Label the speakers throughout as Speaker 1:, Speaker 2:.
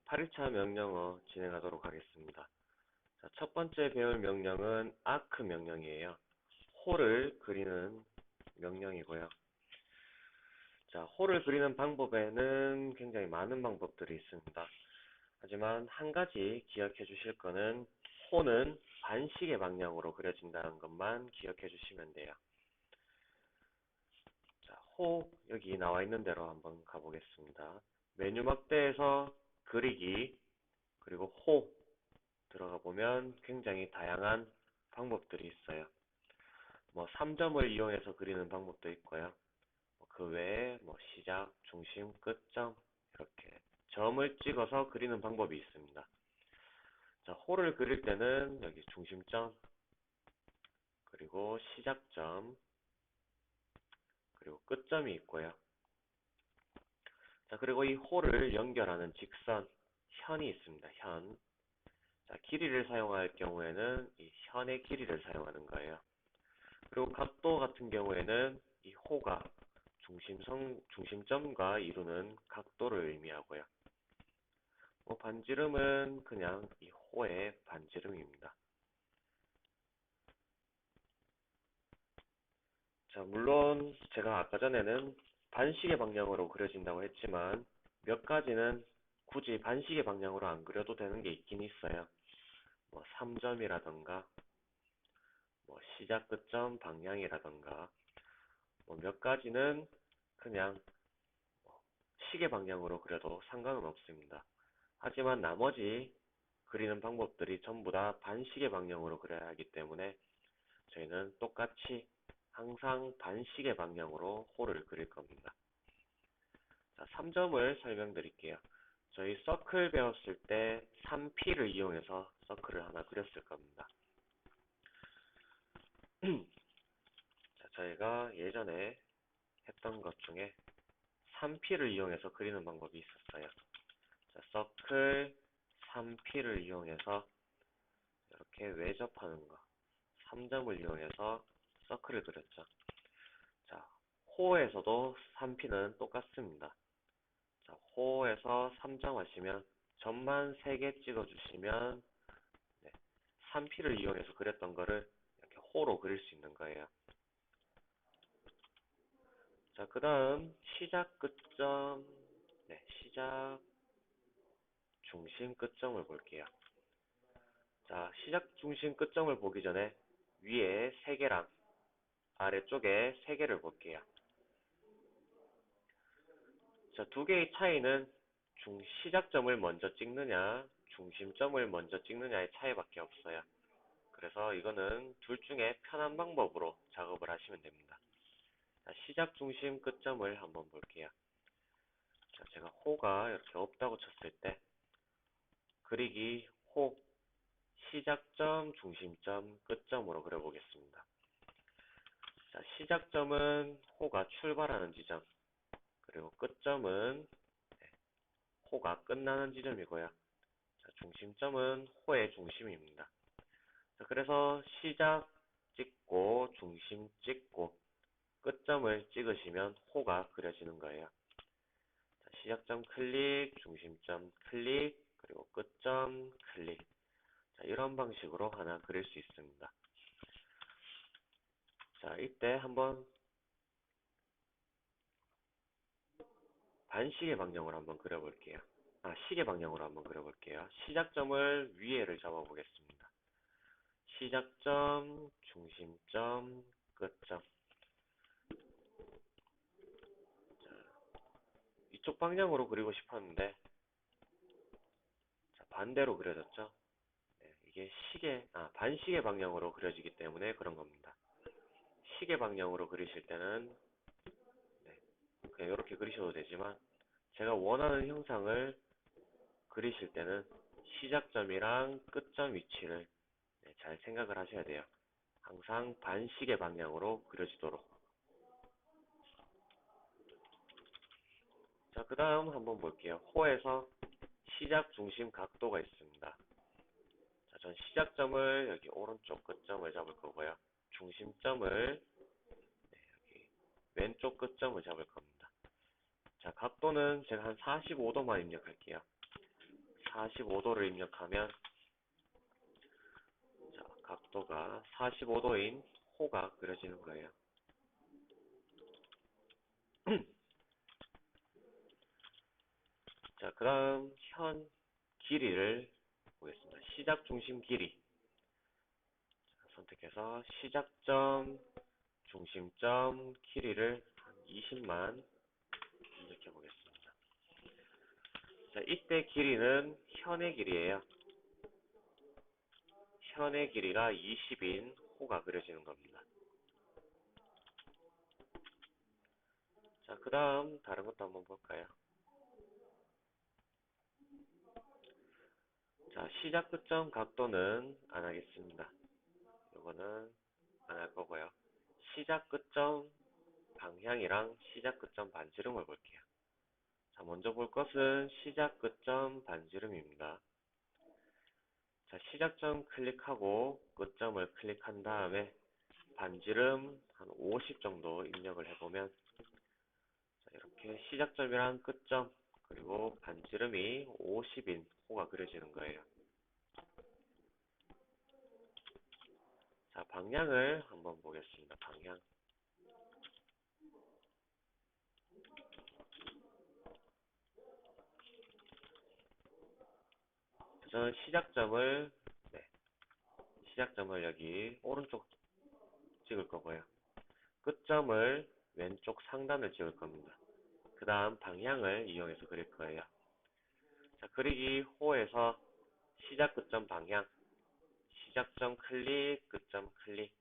Speaker 1: 8일차 명령어 진행하도록 하겠습니다. 자, 첫 번째 배울 명령은 아크 명령이에요. 호를 그리는 명령이고요. 자, 호를 그리는 방법에는 굉장히 많은 방법들이 있습니다. 하지만 한 가지 기억해 주실 거는 호는 반시계 방향으로 그려진다는 것만 기억해 주시면 돼요. 자, 호 여기 나와 있는 대로 한번 가보겠습니다. 메뉴 막대에서 그리기 그리고 호 들어가 보면 굉장히 다양한 방법들이 있어요. 3점을 이용해서 그리는 방법도 있고요. 그 외에 시작, 중심, 끝점 이렇게 점을 찍어서 그리는 방법이 있습니다. 자, 호를 그릴 때는 여기 중심점, 그리고 시작점, 그리고 끝점이 있고요. 자, 그리고 이 호를 연결하는 직선, 현이 있습니다. 현. 자, 길이를 사용할 경우에는 이 현의 길이를 사용하는 거예요. 그리고 각도 같은 경우에는 이 호가 중심점과 이루는 각도를 의미하고요. 반지름은 그냥 이 호의 반지름입니다. 자, 물론 제가 아까 전에는 반시계 방향으로 그려진다고 했지만 몇 가지는 굳이 반시계 방향으로 안 그려도 되는 게 있긴 있어요. 3점이라던가 시작 끝점 방향이라던가 몇 가지는 그냥 시계 방향으로 그려도 상관은 없습니다. 하지만 나머지 그리는 방법들이 전부 다 반시계 방향으로 그려야 하기 때문에 저희는 똑같이 항상 반시계 방향으로 호를 그릴 겁니다. 자, 3점을 설명드릴게요. 저희 서클 배웠을 때 3P를 이용해서 서클을 하나 그렸을 겁니다. 자, 저희가 예전에 했던 것 중에 3P를 이용해서 그리는 방법이 있었어요. 자, 서클 3P를 이용해서 이렇게 외접하는 거 3점을 이용해서 서클을 그렸죠. 자, 호에서도 3P는 똑같습니다. 자, 호에서 3점 하시면 점만 3개 찍어주시면 3P를 이용해서 그렸던 거를 이렇게 호로 그릴 수 있는 거예요. 자, 그 다음 시작 끝점, 시작 중심 끝점을 볼게요. 자, 시작 중심 끝점을 보기 전에 위에 3개랑 아래쪽에 3개를 볼게요. 자, 두 개의 차이는 시작점을 먼저 찍느냐, 중심점을 먼저 찍느냐의 차이밖에 없어요. 그래서 이거는 둘 중에 편한 방법으로 작업을 하시면 됩니다. 자, 시작 중심 끝점을 한번 볼게요. 자, 제가 호가 이렇게 없다고 쳤을 때 그리기 호 시작점, 중심점, 끝점으로 그려보겠습니다. 자, 시작점은 호가 출발하는 지점, 그리고 끝점은 호가 끝나는 지점이고요. 자, 중심점은 호의 중심입니다. 자, 그래서 시작 찍고 중심 찍고 끝점을 찍으시면 호가 그려지는 거예요. 자, 시작점 클릭, 중심점 클릭, 그리고 끝점 클릭. 자, 이런 방식으로 하나 그릴 수 있습니다. 자, 이때 한번 반시계 방향으로 한번 그려볼게요. 시계 방향으로 한번 그려볼게요. 시작점을 위에를 잡아보겠습니다. 시작점, 중심점, 끝점. 자, 이쪽 방향으로 그리고 싶었는데 자, 반대로 그려졌죠? 이게 반시계 방향으로 그려지기 때문에 그런 겁니다. 시계 방향으로 그리실 때는 그냥 이렇게 그리셔도 되지만 제가 원하는 형상을 그리실 때는 시작점이랑 끝점 위치를 잘 생각을 하셔야 돼요. 항상 반시계 방향으로 그려지도록. 자, 그 다음 한번 볼게요. 호에서 시작 중심 각도가 있습니다. 자, 전 시작점을 여기 오른쪽 끝점을 잡을 거고요. 중심점을 여기 왼쪽 끝점을 잡을 겁니다. 자, 각도는 제가 한 45도만 입력할게요. 45도를 입력하면 자, 각도가 45도인 호가 그려지는 거예요. 자, 그 다음 현 길이를 보겠습니다. 시작 중심 길이 선택해서 시작점, 중심점, 길이를 한 20만 입력해 보겠습니다. 자, 이때 길이는 현의 길이에요. 현의 길이가 20인 호가 그려지는 겁니다. 자, 그 다음 다른 것도 한번 볼까요? 자, 시작 끝점 각도는 안 하겠습니다. 이거는 안 할 거고요. 시작 끝점 방향이랑 시작 끝점 반지름을 볼게요. 자, 먼저 볼 것은 시작 끝점 반지름입니다. 자, 시작점 클릭하고 끝점을 클릭한 다음에 반지름 한 50 정도 입력을 해보면 자, 이렇게 시작점이랑 끝점 그리고 반지름이 50인 호가 그려지는 거예요. 자, 방향을 한번 보겠습니다. 방향. 저는 시작점을 여기 오른쪽 찍을 거고요. 끝점을 왼쪽 상단을 찍을 겁니다. 그 다음 방향을 이용해서 그릴 거예요. 자, 그리기 호에서 시작 끝점 방향, 시작점 클릭, 끝점 클릭,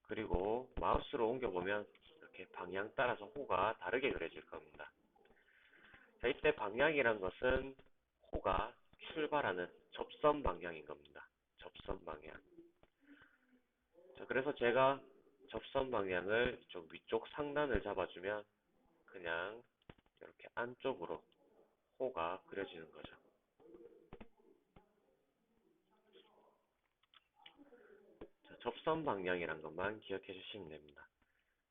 Speaker 1: 그리고 마우스로 옮겨보면 이렇게 방향 따라서 호가 다르게 그려질 겁니다. 자, 이때 방향이란 것은 호가 출발하는 접선 방향인 겁니다. 접선 방향. 자, 그래서 제가 접선 방향을 좀 위쪽 상단을 잡아주면 그냥 이렇게 안쪽으로 호가 그려지는 거죠. 자, 접선 방향이란 것만 기억해 주시면 됩니다.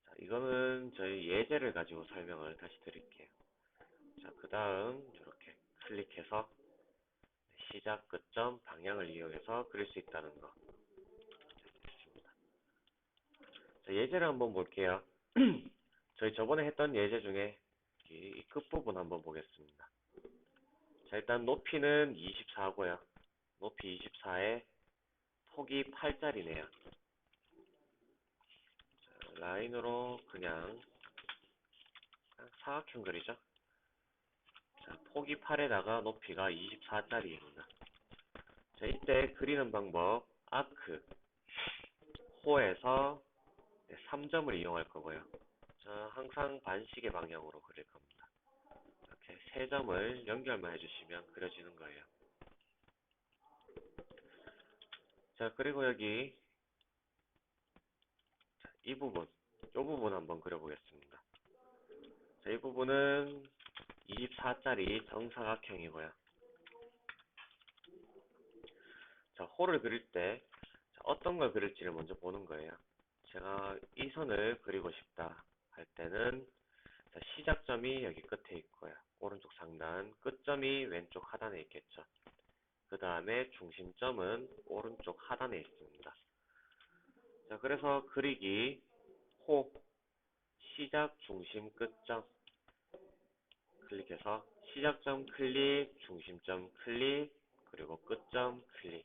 Speaker 1: 자, 이거는 저희 예제를 가지고 설명을 다시 드릴게요. 자, 그 다음 이렇게 클릭해서 시작, 끝점, 방향을 이용해서 그릴 수 있다는 거 있습니다. 자, 예제를 한번 볼게요. 저희 저번에 했던 예제 중에 이 끝부분 한번 보겠습니다. 자, 일단 높이는 24고요. 높이 24에 폭이 8짜리네요. 라인으로 그냥 사각형 그리죠. 자, 폭이 8에다가 높이가 24짜리입니다. 자, 이때 그리는 방법 아크, 호에서 3점을 이용할 거고요. 자, 항상 반시계 방향으로 그릴 겁니다. 이렇게 3점을 연결만 해주시면 그려지는 거예요. 자, 그리고 여기 이 부분 한번 그려보겠습니다. 자, 이 부분은 24짜리 정사각형이고요. 자, 호를 그릴 때 어떤 걸 그릴지를 먼저 보는 거예요. 제가 이 선을 그리고 싶다 할 때는 자, 시작점이 여기 끝에 있고요. 오른쪽 상단, 끝점이 왼쪽 하단에 있겠죠. 그 다음에 중심점은 오른쪽 하단에 있습니다. 자, 그래서 그리기 호, 시작, 중심, 끝점 클릭해서 시작점 클릭, 중심점 클릭, 그리고 끝점 클릭.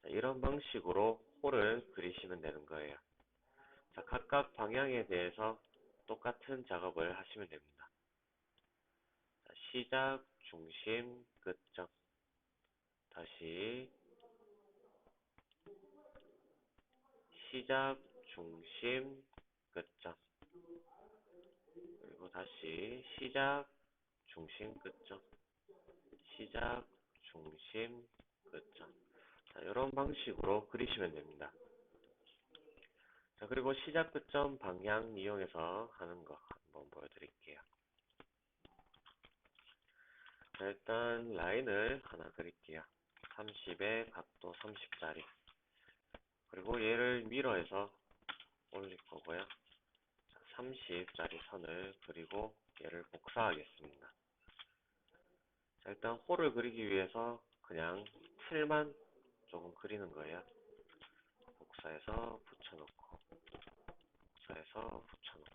Speaker 1: 자, 이런 방식으로 호를 그리시면 되는 거예요. 자, 각각 방향에 대해서 똑같은 작업을 하시면 됩니다. 자, 시작, 중심, 끝점. 다시 시작, 중심, 끝점. 그리고 다시 시작, 중심, 끝점. 시작, 중심, 끝점. 자, 이런 방식으로 그리시면 됩니다. 자, 그리고 시작, 끝점, 방향 이용해서 하는 거 한번 보여드릴게요. 자, 일단 라인을 하나 그릴게요. 30에 각도 30짜리. 그리고 얘를 미러에서 올릴 거고요. 30짜리 선을 그리고 얘를 복사하겠습니다. 자, 일단 홀을 그리기 위해서 그냥 틀만 조금 그리는 거예요. 복사해서 붙여놓고, 복사해서 붙여놓고.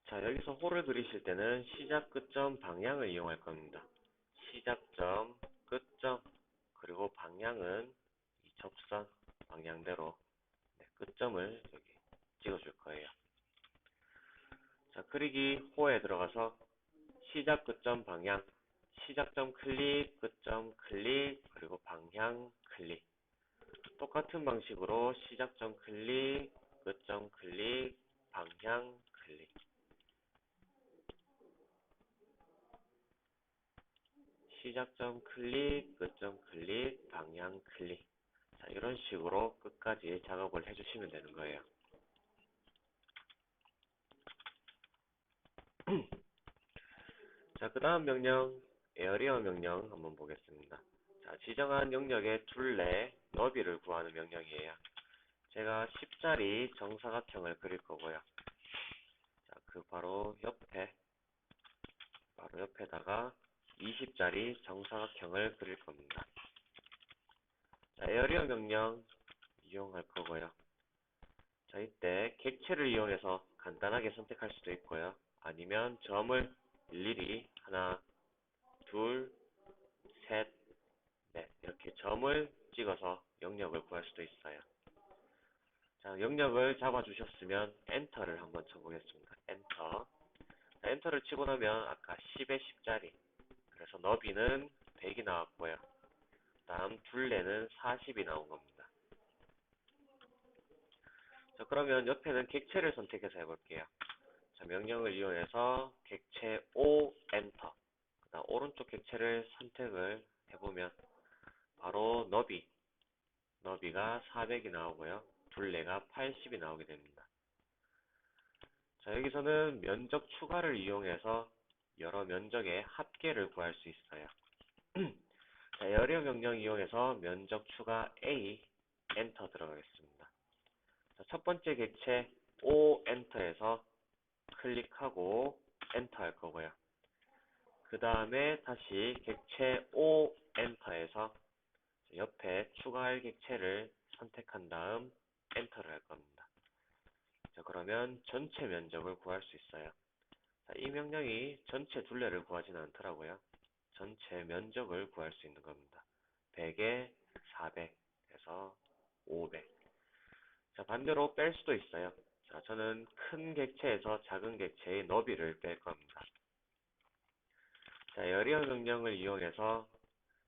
Speaker 1: 자, 여기서 홀을 그리실 때는 시작, 끝점, 방향을 이용할 겁니다. 시작점, 끝점, 그리고 방향은 이 접선 방향대로 끝점을 여기 찍어줄 거예요. 자, 그리기 호에 들어가서 시작, 끝점, 방향, 시작점 클릭, 끝점 클릭, 그리고 방향 클릭. 똑같은 방식으로 시작점 클릭, 끝점 클릭, 방향 클릭. 시작점 클릭, 끝점 클릭, 방향 클릭. 자, 이런 식으로 끝까지 작업을 해주시면 되는 거예요. 자, 그 다음 명령, 에어리어 명령 한번 보겠습니다. 자, 지정한 영역의 둘레, 너비를 구하는 명령이에요. 제가 10짜리 정사각형을 그릴 거고요. 자, 그 바로 옆에다가 20짜리 정사각형을 그릴 겁니다. 자, 에어리어 명령 이용할 거고요. 자, 이때 객체를 이용해서 간단하게 선택할 수도 있고요. 아니면 점을 일일이 하나, 둘, 셋, 넷 이렇게 점을 찍어서 영역을 구할 수도 있어요. 자, 영역을 잡아주셨으면 엔터를 한번 쳐보겠습니다. 엔터. 자, 엔터를 치고 나면 아까 10에 10짜리 그래서 너비는 100이 나왔고요. 다음 둘레는 40이 나온 겁니다. 자, 그러면 옆에는 객체를 선택해서 해볼게요. 자, 명령을 이용해서 객체 O 엔터. 그다음 오른쪽 객체를 선택을 해보면 바로 너비가 400이 나오고요. 둘레가 80이 나오게 됩니다. 자, 여기서는 면적 추가를 이용해서 여러 면적의 합계를 구할 수 있어요. 자, 에어리어 명령 이용해서 면적 추가 A 엔터 들어가겠습니다. 자, 첫 번째 객체 O 엔터에서 클릭하고 엔터 할 거고요. 그 다음에 다시 객체 O 엔터에서 옆에 추가할 객체를 선택한 다음 엔터를 할 겁니다. 자, 그러면 전체 면적을 구할 수 있어요. 자, 이 명령이 전체 둘레를 구하지는 않더라고요. 전체 면적을 구할 수 있는 겁니다. 100에 400에서 500. 자, 반대로 뺄 수도 있어요. 자, 저는 큰 객체에서 작은 객체의 너비를 뺄 겁니다. 자, 에어리어 명령을 이용해서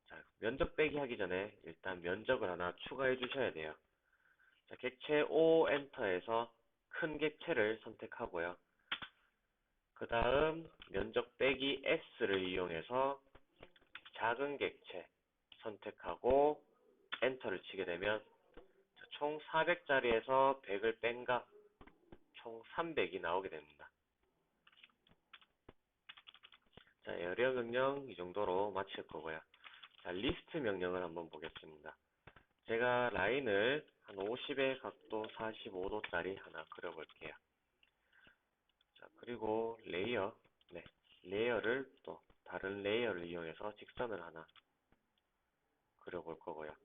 Speaker 1: 자, 면적 빼기 하기 전에 일단 면적을 하나 추가해 주셔야 돼요. 자, 객체 O 엔터에서 큰 객체를 선택하고요. 그 다음 면적 빼기 S를 이용해서 작은 객체 선택하고 엔터를 치게 되면 총 400짜리에서 100을 뺀 값 총 300이 나오게 됩니다. 자, 에어리어 명령 이 정도로 마칠 거고요. 자, 리스트 명령을 한번 보겠습니다. 제가 라인을 한 50의 각도 45도짜리 하나 그려볼게요. 자, 그리고 레이어를 또 다른 레이어를 이용해서 직선을 하나 그려볼 거고요.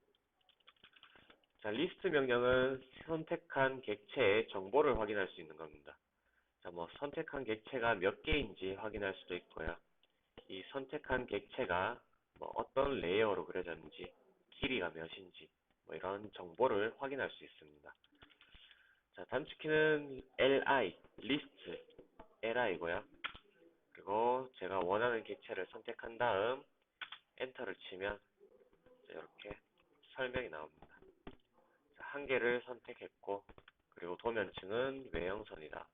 Speaker 1: 자, 리스트 명령은 선택한 객체의 정보를 확인할 수 있는 겁니다. 자, 뭐 선택한 객체가 몇 개인지 확인할 수도 있고요. 이 선택한 객체가 뭐 어떤 레이어로 그려졌는지, 길이가 몇인지 뭐 이런 정보를 확인할 수 있습니다. 자, 단축키는 리스트, li고요. 그리고 제가 원하는 객체를 선택한 다음 엔터를 치면 이렇게 설명이 나옵니다. 자, 한 개를 선택했고 그리고 도면층은 외형선이다.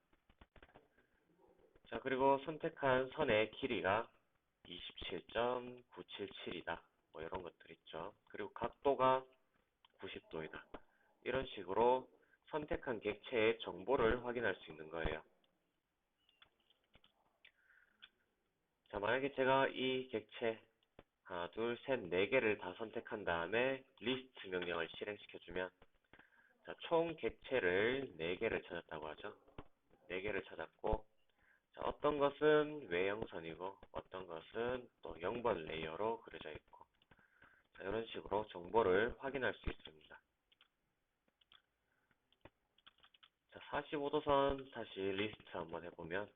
Speaker 1: 자, 그리고 선택한 선의 길이가 27.977이다. 뭐 이런 것들 있죠. 그리고 각도가 90도이다. 이런 식으로 선택한 객체의 정보를 확인할 수 있는 거예요. 자, 만약에 제가 이 객체 하나, 둘, 셋, 네 개를 다 선택한 다음에 리스트 명령을 실행시켜주면 자, 총 객체를 4개를 찾았다고 하죠. 4개를 찾았고 자, 어떤 것은 외형선이고 어떤 것은 또 0번 레이어로 그려져 있고 자, 이런 식으로 정보를 확인할 수 있습니다. 자, 45도선 다시 리스트 한번 해보면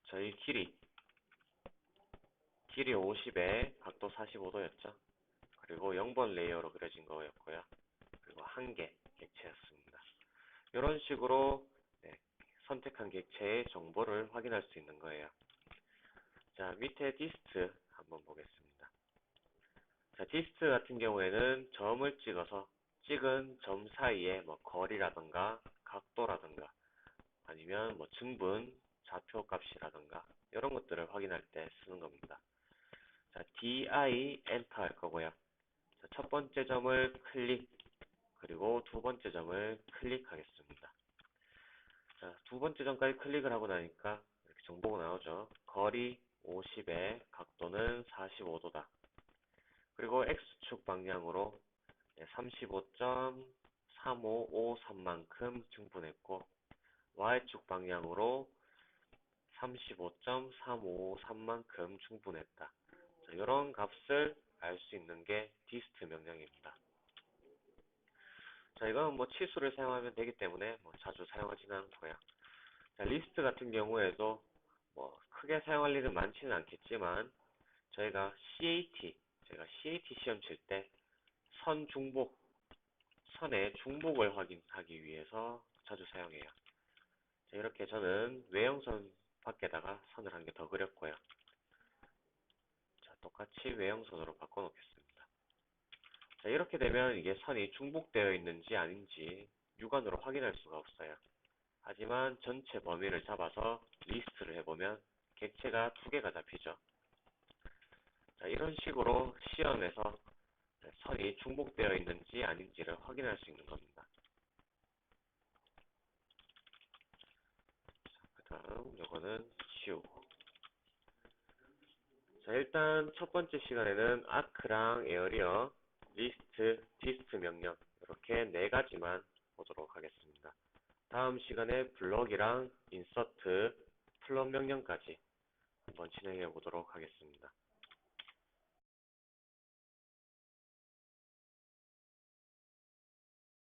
Speaker 1: 저희 길이 50에 각도 45도였죠. 그리고 0번 레이어로 그려진 거였고요. 그리고 한 개 객체였습니다. 이런 식으로 네, 선택한 객체의 정보를 확인할 수 있는 거예요. 자, 밑에 디스트 한번 보겠습니다. 자, 디스트 같은 경우에는 점을 찍어서 찍은 점 사이에 뭐 거리라든가 각도라든가 아니면 뭐 증분, 좌표 값이라든가 이런 것들을 확인할 때 쓰는 겁니다. 자, DI 엔터 할 거고요. 자, 첫 번째 점을 클릭 그리고 두 번째 점을 클릭하겠습니다. 자, 두 번째 점까지 클릭을 하고 나니까 이렇게 정보가 나오죠. 거리 50에 각도는 45도다. 그리고 X축 방향으로 35.3553만큼 증분했고 Y축 방향으로 35.3553만큼 충분했다. 자, 이런 값을 알 수 있는 게 디스트 명령입니다. 자, 이건 뭐 치수를 사용하면 되기 때문에 뭐 자주 사용하지는 않고요. 자, 리스트 같은 경우에도 뭐 크게 사용할 일은 많지는 않겠지만 저희가 제가 CAT 시험 칠 때 선의 중복을 확인하기 위해서 자주 사용해요. 자, 이렇게 저는 외형선 밖에다가 선을 한 개 더 그렸고요. 자, 똑같이 외형선으로 바꿔놓겠습니다. 자, 이렇게 되면 이게 선이 중복되어 있는지 아닌지 육안으로 확인할 수가 없어요. 하지만 전체 범위를 잡아서 리스트를 해보면 객체가 2개가 잡히죠. 자, 이런 식으로 시험에서 선이 중복되어 있는지 아닌지를 확인할 수 있는 겁니다. 그 다음 요거는 지우고 자, 일단 첫 번째 시간에는 아크랑 에어리어, 리스트, 디스트 명령 이렇게 4가지만 보도록 하겠습니다. 다음 시간에 블럭이랑 인서트, 플롯 명령까지 한번 진행해 보도록 하겠습니다.